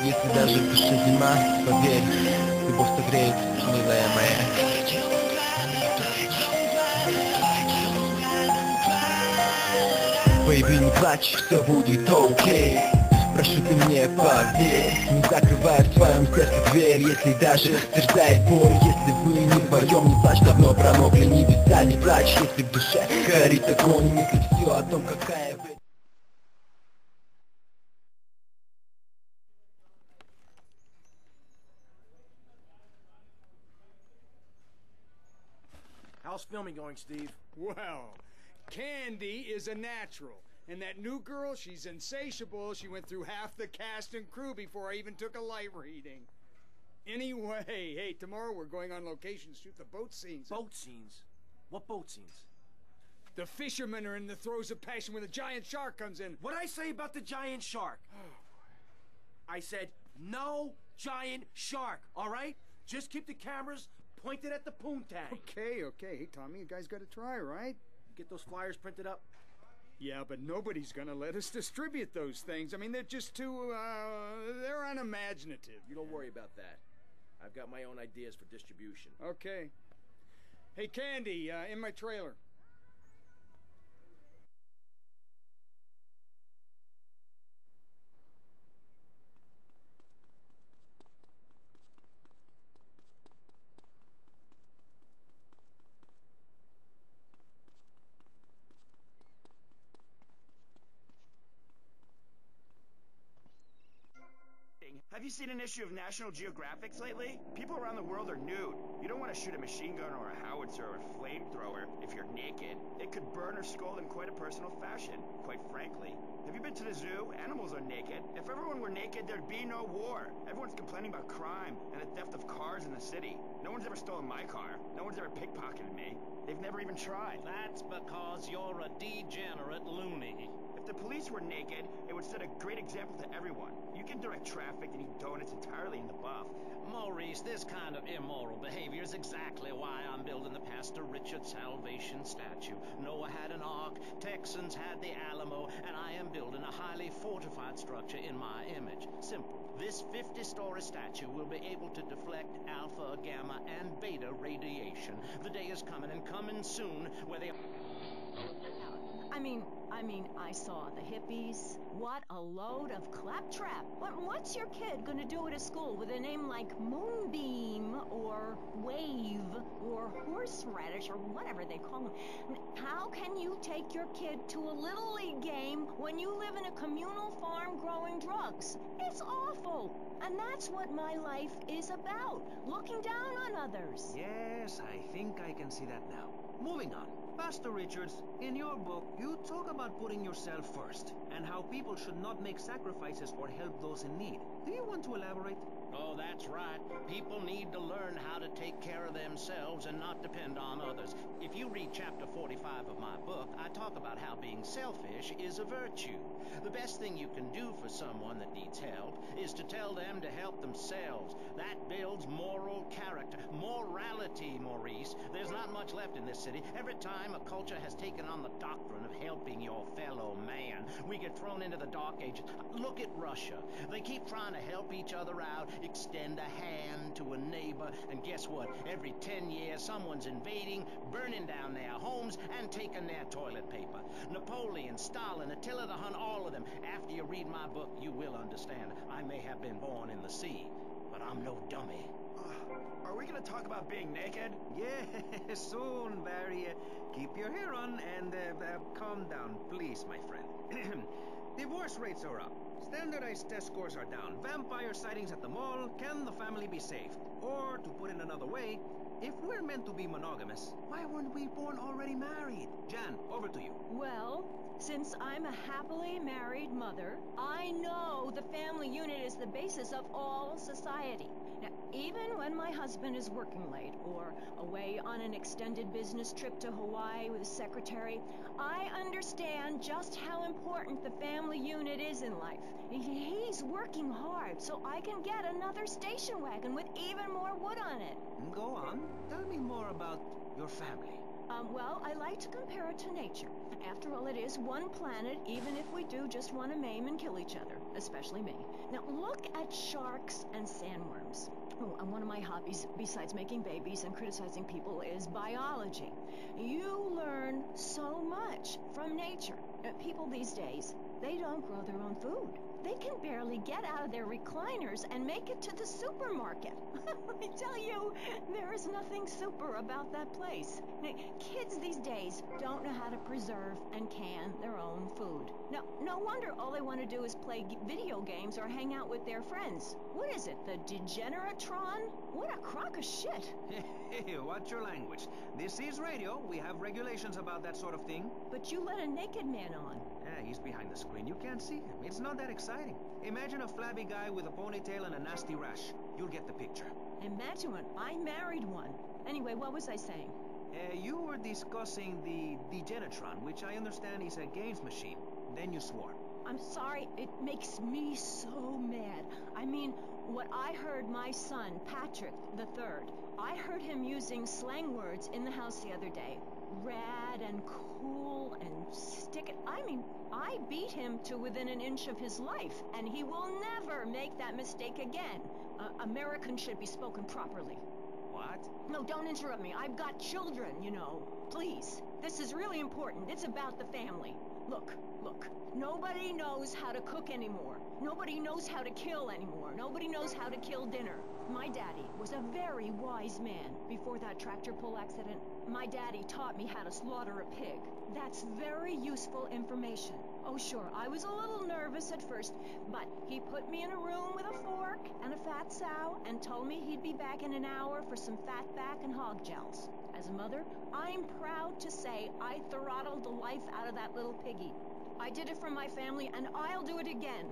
Если даже в душе зима, поверь, любовь согреет, милая моя. Baby, не плачь, все будет окей. Прошу ты мне поверь, не закрывай в твоем сердце дверь. Если даже терзает боль, если вы не вдвоем, не плачь, давно промокли небеса. Не плачь, если в душе горит огонь, мысли все о том, какая вы. How's filming going, Steve? Well, Candy is a natural. And that new girl, she's insatiable. She went through half the cast and crew before I even took a light reading. Anyway, hey, tomorrow we're going on location to shoot the boat scenes. Boat scenes? What boat scenes? The fishermen are in the throes of passion when the giant shark comes in. What'd I say about the giant shark? I said, no giant shark, all right? Just keep the cameras pointed at the poontang. Okay. Hey, Tommy, you guys gotta try, right? Get those flyers printed up? Yeah, but nobody's gonna let us distribute those things. I mean, they're just too, they're unimaginative. You don't worry about that. I've got my own ideas for distribution. Okay. Hey, Candy, in my trailer. Have you seen an issue of National Geographics lately? People around the world are nude. You don't want to shoot a machine gun or a howitzer or a flamethrower if you're naked. It could burn or scald in quite a personal fashion, quite frankly. Have you been to the zoo? Animals are naked. If everyone were naked, there'd be no war. Everyone's complaining about crime and the theft of cars in the city. No one's ever stolen my car. No one's ever pickpocketed me. They've never even tried. That's because you're a degenerate loony. If the police were naked, it would set a great example to everyone. You can direct traffic and eat donuts entirely in the buff. Maurice, this kind of immoral behavior is exactly why I'm building the Pastor Richard Salvation statue. Noah had an ark, Texans had the Alamo, and I am building a highly fortified structure in my image. Simple. This 50-story statue will be able to deflect alpha, gamma, and beta radiation. The day is coming, and coming soon, where they... I mean, I saw the hippies. What a load of claptrap. What's your kid gonna do at a school with a name like Moonbeam, or Wave, or Horseradish, or whatever they call them? How can you take your kid to a Little League game when you live in a communal farm growing drugs? It's awful. And that's what my life is about. Looking down on others. Yes, I think I can see that now. Moving on. Pastor Richards, in your book, you talk about putting yourself first, and how people should not make sacrifices or help those in need. Do you want to elaborate? Oh, that's right. People need to learn how to take care of themselves and not depend on others. If you read chapter 45 of my book, I talk about how being selfish is a virtue. The best thing you can do for someone that needs help is to tell them to help themselves. That builds moral character. Morality, Maurice. There's not much left in this city. Every time a culture has taken on the doctrine of helping your fellow man, we get thrown into the dark ages. Look at Russia. They keep trying to help each other out, extend a hand to a neighbor, and guess what? Every 10 years, someone's invading, burning down their homes, and taking their toilet paper. Napoleon, Stalin, Attila the Hun, all of them. After you read my book, you will understand. I may have been born in the sea, but I'm no dummy. Are we gonna talk about being naked? Yes, soon, Barry. Keep your hair on and calm down, please, my friend. Divorce rates are up. Standardized test scores are down. Vampire sightings at the mall. Can the family be saved? Or, to put it another way, if we're meant to be monogamous, why weren't we born already married? Jan, over to you. Well, since I'm a happily married mother, I know the family unit is the basis of all society. Now, even when my husband is working late or away on an extended business trip to Hawaii with his secretary, I understand just how important the family unit is in life. He's working hard so I can get another station wagon with even more wood on it. Go on. Tell me more about your family. Well, I like to compare it to nature. After all, it is one planet, even if we do just want to maim and kill each other, especially me. Now, look at sharks and sandworms. Oh, and one of my hobbies, besides making babies and criticizing people, is biology. You learn so much from nature. People these days, they don't grow their own food. They can barely get out of their recliners and make it to the supermarket. I tell you, there is nothing super about that place. Kids these days don't know how to preserve and can their own food. No wonder all they want to do is play video games or hang out with their friends. What is it, the Degeneratron? What a crock of shit. Hey, watch your language. This is radio. We have regulations about that sort of thing. But you let a naked man on. Yeah, he's behind the screen. You can't see him. It's not that exciting. Imagine a flabby guy with a ponytail and a nasty rash. You'll get the picture. Imagine one. I married one. Anyway, what was I saying? You were discussing the Degenatron, which I understand is a games machine. Then you swore. I'm sorry, it makes me so mad. I mean, what I heard my son, Patrick the Third, I heard him using slang words in the house the other day. Rad and cool and stick it. I mean, I beat him to within an inch of his life, and he will never make that mistake again. Americans should be spoken properly. What? No, don't interrupt me. I've got children, you know. Please. This is really important. It's about the family. Look. Nobody knows how to cook anymore. Nobody knows how to kill anymore. Nobody knows how to kill dinner. My daddy was a very wise man. Before that tractor pull accident, my daddy taught me how to slaughter a pig. That's very useful information. Oh, sure, I was a little nervous at first, but he put me in a room with a fork and a fat sow and told me he'd be back in an hour for some fat back and hog gels. As a mother, I'm proud to say I throttled the life out of that little piggy. I did it for my family, and I'll do it again.